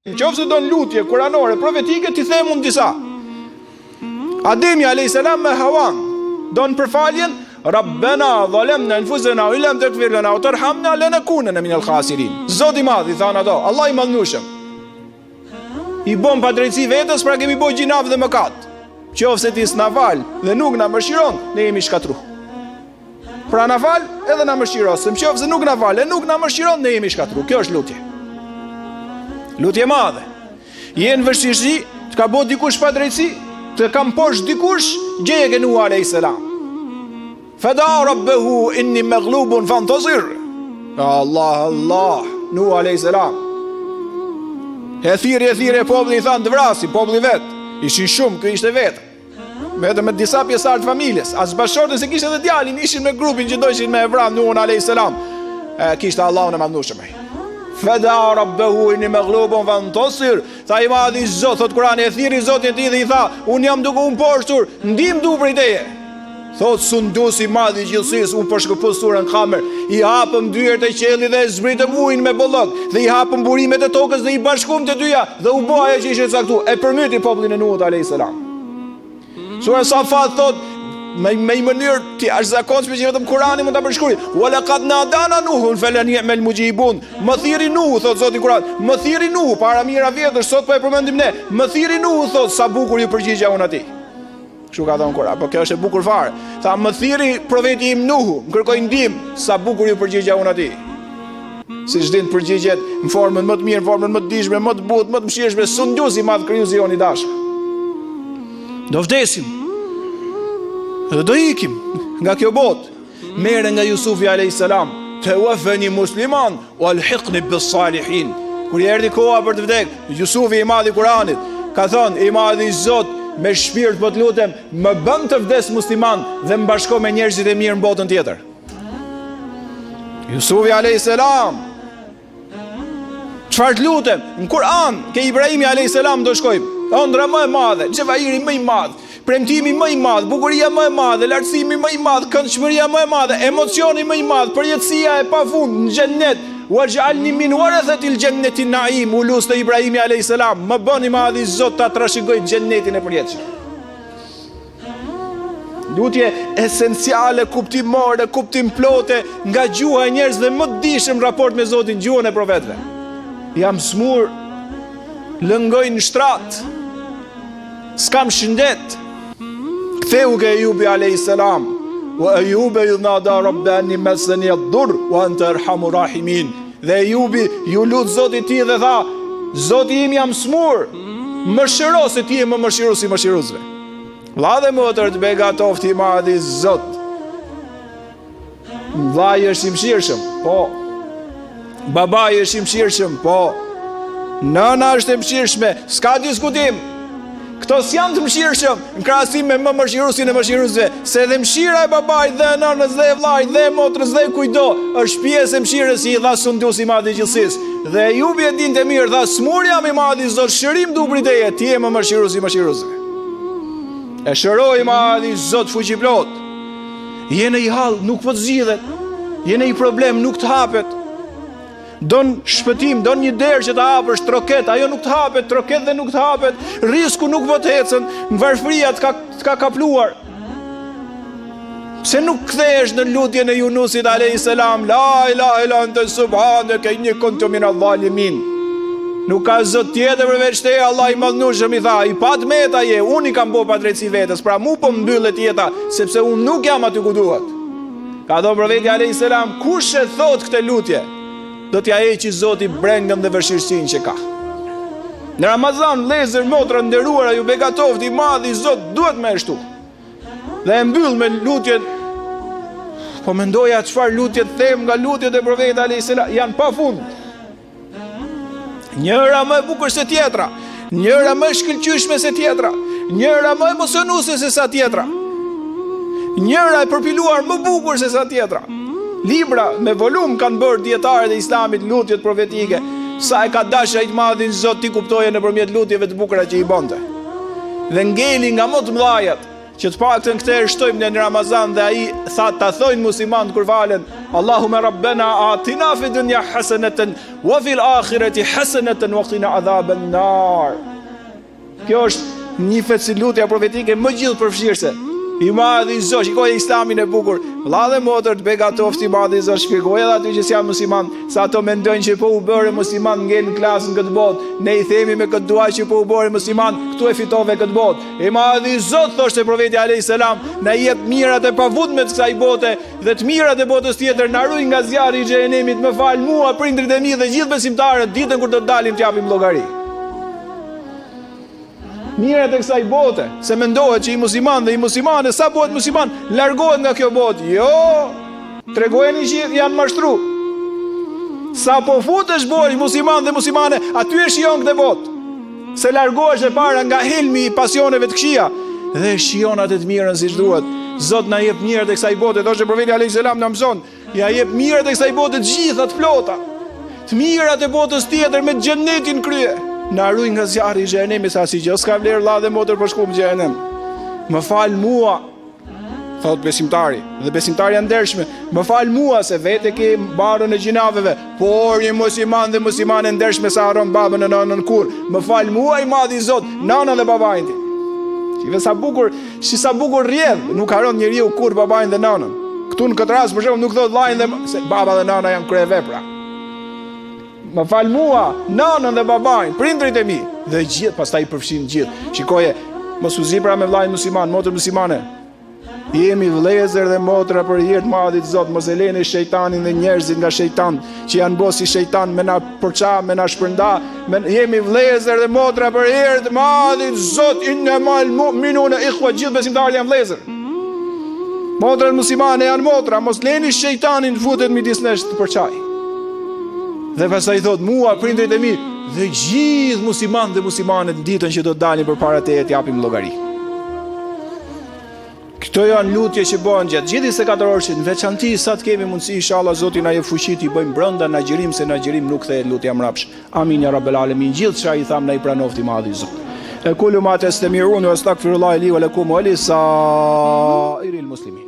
Nëse do në lutje kuranore profetike, ti them unë disa. Ademi a.s. me Hawan don përfaljen, Rabbena zalemna anfusana wa illam taghfir lana wa tarhamna lanakunanna minal khasirin. Zoti i madh i thanë ato, Allah i madhnushëm. I bën pa drejtësi vetes, pra kemi bërë gjinaf dhe mëkat. Qofse ti s'na fal dhe nuk na mëshiron, ne jemi shkatru. Pra na fal edhe na mëshiro, se nëse nuk na fal e nuk na mëshiron, ne jemi shkatru. Kjo është lutje. Lutje madhe. Je në vështirësi, të ka bërë dikush pa drejtësi, të kam poshtë dikush, gjeje ke Nuh alayhis salam. Fada rabbahu inni maghlubun fantasir. Allah, Nuh alayhis salam. E thirrje populli i thanë të vrasi, populli vet. Ishin shumë, ky ishte vetë. Vetëm me disa pjesëtar të familjes. As bashortën se kishte edhe djalin, ishin me grupin që dojshin me vram Nuh alayhis salam. Kishte Allahun e madhnueshëm. Fada rabbahu inni maghlubun fantasir. Tha i madhi Zot, thot Kurani, e thirri Zotin e tij dhe i tha, un jam duke u mposhtur, ndim du prej teje. Thot Sundusi i madhi i gjithësisë, un po shkëputoj surën Kamer, i hapëm dyert e qiellit dhe zbritëm ujin me bollok, dhe i hapëm burimet e tokës dhe i bashkuam të dyja, dhe u bë ajo që ishte caktuar. E përmyti popullin e Nuhut alayhis salam. Sura Safat thot me mënyrë të jashtëzakonshme që vetëm Kurani mund ta përshkruajë. Wa laqad nadana Nuhun falan ya'mal mujibun. Më thirri Nuh, thot Zoti i Kur'an. Më thirri Nuh para mira vjetësh, sot po e përmendim ne. Më thirri Nuh, thot, sa bukur ju përgjigja unë atij. Kështu ka thënë Kur'ani, po kjo është e bukur fare. Tha më thirri profeti im Nuh, më kërkoi ndihmë, sa bukur ju përgjigja unë atij. Siç din përgjigjet në formën më të mirë, në formën më të dijshme, më të butë, më të mëshirshme, Sundusi i madh krijuesi jon i dashur. Do vdesim. Dhe do ikim nga kjo botë. Merre nga Jusufi alayhis salam, tawaffani musliman walhiqni bis salihin. Kur erdhi koha për të vdekur, Jusufi i madh i Kuranit ka thënë, i madhi Zot, me shpirt po të lutem, më bën të vdes musliman dhe më bashko me njerëzit e mirë në botën tjetër. Jusufi alayhis salam, çfarë lutem? Në Kur'an ke Ibrahimi alayhis salam do shkojmë. Ëndra më e madhe, xhevairi më i madh, premtimi më i madh, bukuria më e madhe, lartësimi më i madh, këndshmëria më e madhe, emocioni më i madh, përjetësia e pafund në xhennet. Waj'alni min warathatil jannati na'im. Ulus te Ibrahimi alayhis salam, më bëni madhi Zot ta trashëgoj xhennetin e përjetshëm. Lutje esenciale, kuptimore, kuptim plote nga gjuha e njerëzve më të dishëm raport me Zotin, gjuhën e profetëve. Jam smur, lëngoj në shtrat, s'kam shëndet. Ktheu ke Ejubi alayhis salam, wa Ejubi idh nada rabbani massani ad-durr wa anta arhamur rahimin. Dhe Ejubi ju lut Zotit ti dhe tha, Zoti im jam smur, më shëro se ti je më mëshirues i mëshiruesve. Vlla dhe motër të begatofti i madhi Zot. Vllai është i mëshirshëm, po. Babai është i mëshirshëm, po. Nëna është e mëshirshme, s'ka diskutim. Këto s'janë të mëshirshëm në krahasim me më mëshiruesin e mëshiruesve, se edhe mëshira e babait dhe e nënës dhe e vllait dhe e motrës dhe kujdo është pjesë e mëshirës që i dha Sundusi i madh i gjithësisë. Dhe Ejubi e dinte mirë, dha smurja më i madh i Zot, shërim du prej teje, ti je më mëshirues i mëshiruesve. E shëroi madhi Zot fuqiplot. Je në i hall, nuk po të zgjidhet. Je në i problem, nuk të hapet. Don shpëtim, don një derë që të hapësh, troket, ajo nuk të hapet, troket dhe nuk të hapet, risku nuk po të ecën, në varfëria të ka kapluar. Pse nuk kthehesh në lutjen e Yunusit alayhis salam, la ilaha illa anta subhanaka inni kuntu minadh zalimin. Nuk ka Zot tjetër përveç teje, Allah i madhnueshëm i tha, i pat meta je, unë i kam bërë padrejtësi vetes, pra mu po mbyllet jeta, sepse unë nuk jam aty ku duhet. Ka thënë profeti alayhis salam, kush e thot këtë lutje, do t'ja heqë Zoti brengën dhe vështirësinë që ka. Në Ramazan, vëllezër, motra nderuara, ju begatofti i madh i Zot duhet më ashtu. Dhe e mbyll me lutjen. Po mendoja çfarë lutje të them nga lutjet e profetit alayhis salam, janë pafund. Njëra më e bukur se tjetra, njëra më e shkëlqyeshme se tjetra, njëra më emocionuese se sa tjetra. Njëra e përpiluar më bukur se sa tjetra. Libra me volum kanë bërë dietarët e Islamit lutjet profetike, sa e ka dashur ai të madhin Zot ti kuptoje nëpërmjet lutjeve të bukura që i bonte. Dhe ngeli nga më të mëdhajat, që të paktën këtë e shtojmë në Ramazan, dhe ai tha ta thojnë muslimanët kur falen, Allahumma rabbana atina fi dunya hasanatan wa fil akhirati hasanatan wa qina adhaban nar. Kjo është një fecilutja profetike më gjithë përfshirëse. I madhi i Zot, shikoj Islamin e bukur. Vëlla dhe motër të begatofti i madhi i Zot, shpjegoj edhe aty që janë musliman, sa ato mendojnë që po u bëre musliman ngel në klasën këtë botë. Ne i themi me këtë dua që po u bëre musliman, këtu e fitove këtë botë. I madhi i Zot, thoshte profeti alayhis salam, na jep mirat e pavundme të kësaj bote dhe të mirat e botës tjetër, na ruaj nga zjarri i xhenemit. Më fal mua, prindrit e mi dhe gjithë besimtarët, ditën kur do të dalim t'japim llogari. Mirat e kësaj bote, se mendohet që i musliman dhe i muslimane sa bëhet musliman, largohet nga kjo botë. Jo, tregojeni që janë mashtru. Sa po futesh bëhesh musliman dhe muslimane, aty e shijon këtë botë. Se largohesh e para nga helmi i pasioneve të këqija dhe shijon atë të mirën siç duhet. Zot na jep mirat e kësaj bote, thoshte profeti alayhis salam na mëson, ja jep mirat e kësaj bote të gjitha të plota. Të mirat e botës tjetër me xhenetin krye. Na ruaj nga zjarri i xhenemit, sa si që s'ka vlerë vëlla dhe motër për shkum xhenem. Më fal mua, thot besimtari, dhe besimtarja ndershme, më fal mua se vete ke mbarën e gjinaveve, por një musliman dhe muslimane ndershme sa harron babën e nënën kur. Më fal mua i madhi Zot, nënën dhe babain tim. Shive sa bukur, sa bukur rrjedh, nuk harron njeriu kur babain dhe nënën. Këtu në këtë rast për shembull nuk thot vllain dhe se baba dhe nëna janë kryevepra. Më fal mua, nënën dhe babain, prindrit e mi dhe gjithë, pastaj i përfshin gjithë. Shikoje, mos u zipra me vllajin musliman, motër muslimane. Jemi vëllezër dhe motra për hir të madhit Zot, mos e leni shejtanin dhe njerëzit nga shejtan që janë bosi shejtan me na përça, me na shpërnda. Jemi vëllezër dhe motra për hir të madhit Zot, innamal mu'minuna ikhwa, gjithë besimtarët janë vëllezër. Motrat muslimane janë motra, mos leni shejtanin futet midis nesh të përçaj. Dhe pastaj thot mua, prindrit e mi dhe gjithë musliman dhe muslimanet ditën që do të dalin përpara teje të japim llogari. Këto janë lutje që bëhen gjatë gjithë 24 orësh, në veçanti sa të kemi mundësi, inshallah Zoti na jep fuqi të bëjmë brenda në agjerim, se në agjerim nuk kthehet lutja mrapsh. Amin ya rabbel alamin. Gjithë çfarë i tham na i pranofti madhi Zot. Kullu ma tastami'un wa astaghfirullaha li wa lakum wa li sa'iril muslimin.